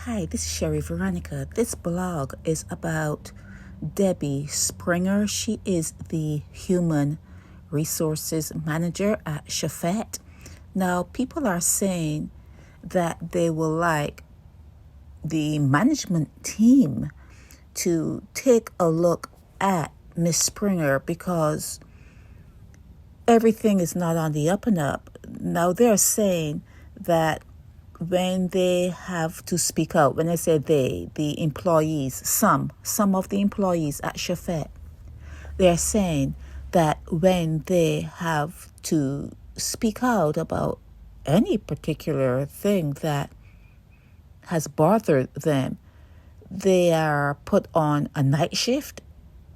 Hi, this is Sherry Veronica. This blog is about Debbie Springer. She is the Human Resources Manager at Chefette. Now, people are saying that they will like the management team to take a look at Miss Springer because everything is not on the up and up. Now, they're saying that when they have to speak out, when I say they, the employees, some of the employees at Chefette, they're saying that when they have to speak out about any particular thing that has bothered them, they are put on a night shift,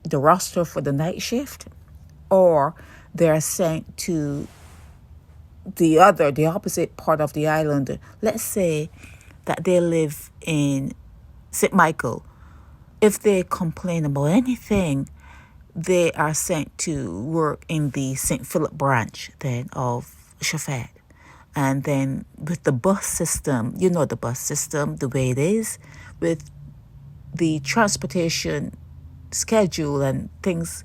the roster for the night shift, or they're sent to the opposite part of the island. Let's say that they live in St. Michael. If they complain about anything, they are sent to work in the St. Philip branch then of Chefette. And then with the bus system, you know the bus system, the way it is, with the transportation schedule and things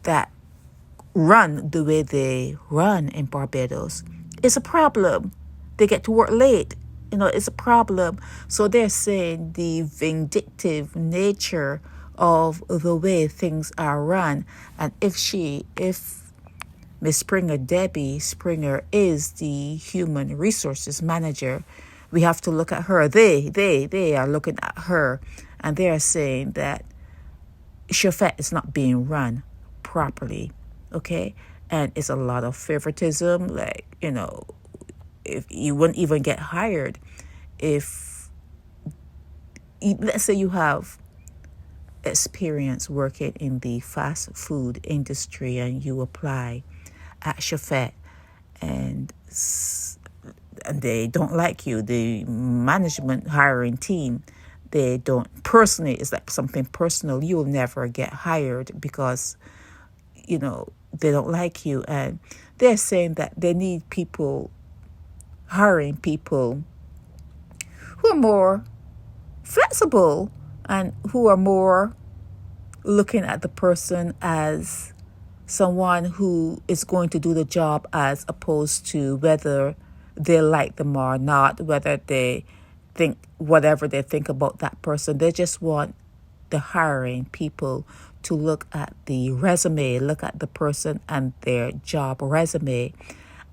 that run the way they run in Barbados, it's a problem. They get to work late. It's a problem. So they're saying the vindictive nature of the way things are run. And if Miss Springer, Debbie Springer, is the Human Resources Manager, we have to look at her. They are looking at her, and they are saying that Chefette is not being run properly. Okay, and it's a lot of favoritism. If you wouldn't even get hired if, let's say, you have experience working in the fast food industry and you apply at Chefette and they don't like you, the management hiring team, they don't personally, it's like something personal, you'll never get hired because they don't like you. And they're saying that they need hiring people who are more flexible and who are more looking at the person as someone who is going to do the job, as opposed to whether they like them or not, whether they think whatever they think about that person. They just want the hiring people to look at the resume, look at the person and their job resume,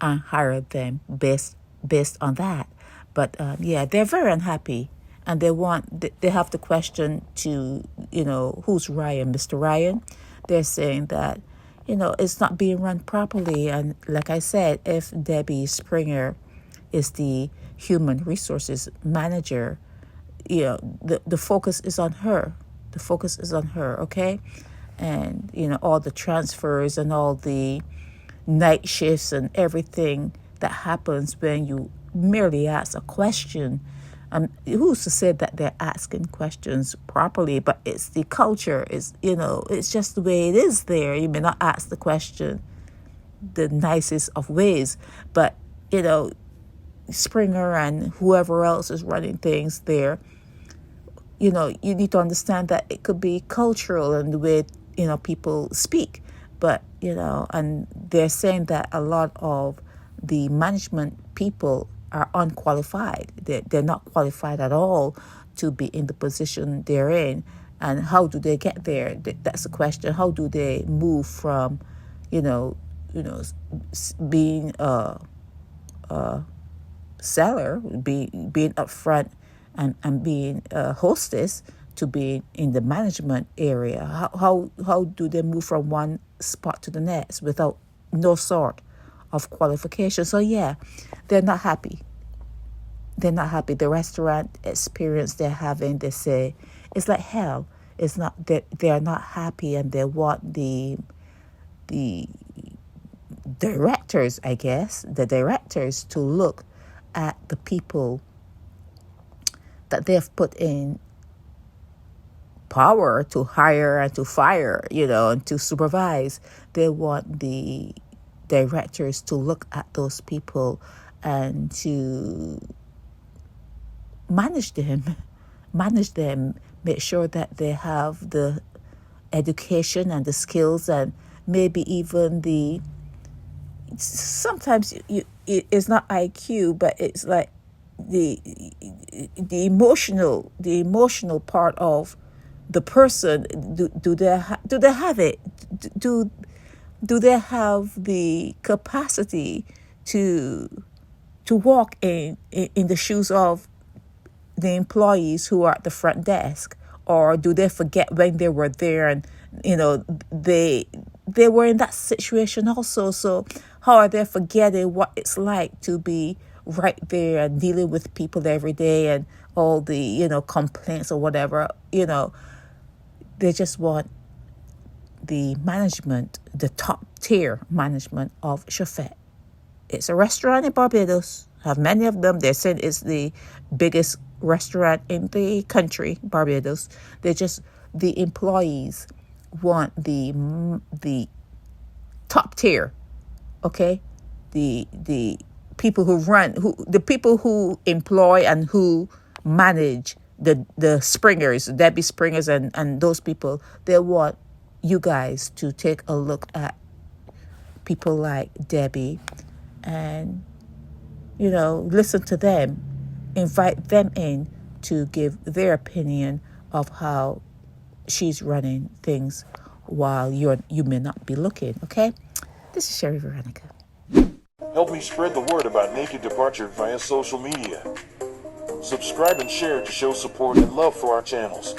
and hire them based on that. But they're very unhappy, and they have the question to who's Ryan, Mr. Ryan. They're saying that it's not being run properly, and like I said, if Debbie Springer is the Human Resources Manager, the focus is on her. The focus is on her, okay? And, all the transfers and all the night shifts and everything that happens when you merely ask a question. Who's to say that they're asking questions properly? But it's the culture. It's just the way it is there. You may not ask the question the nicest of ways, but, Springer and whoever else is running things there, you need to understand that it could be cultural and the way, people speak. But, and they're saying that a lot of the management people are unqualified. They're not qualified at all to be in the position they're in. And how do they get there? That's the question. How do they move from, being a seller, being upfront and being a hostess, to being in the management area? How do they move from one spot to the next without no sort of qualification? So they're not happy. They're not happy. The restaurant experience they're having, they say, it's like hell. It's not that they're not happy, and they want the directors, I guess, to look at the people that they've put in power to hire and to fire, and to supervise. They want the directors to look at those people and to manage them, make sure that they have the education and the skills, and maybe even sometimes it's not IQ, but it's like the emotional part of the person. Do they have it? Do they have the capacity to walk in the shoes of the employees who are at the front desk? Or do they forget when they were there, and they were in that situation also? So how are they forgetting what it's like to be right there and dealing with people every day, and all the complaints or whatever? They just want the management, the top tier management of Chefette. It's a restaurant in Barbados. Have many of them. They said it's the biggest restaurant in the country, Barbados. The employees want the top tier, okay? The people the people who employ and who manage the Springers, Debbie Springers, and those people. They want you guys to take a look at people like Debbie and listen to them, invite them in to give their opinion of how she's running things while you may not be looking. Okay, this is Sherry Veronica. Help me spread the word about Naked Departure via social media. Subscribe and share to show support and love for our channels.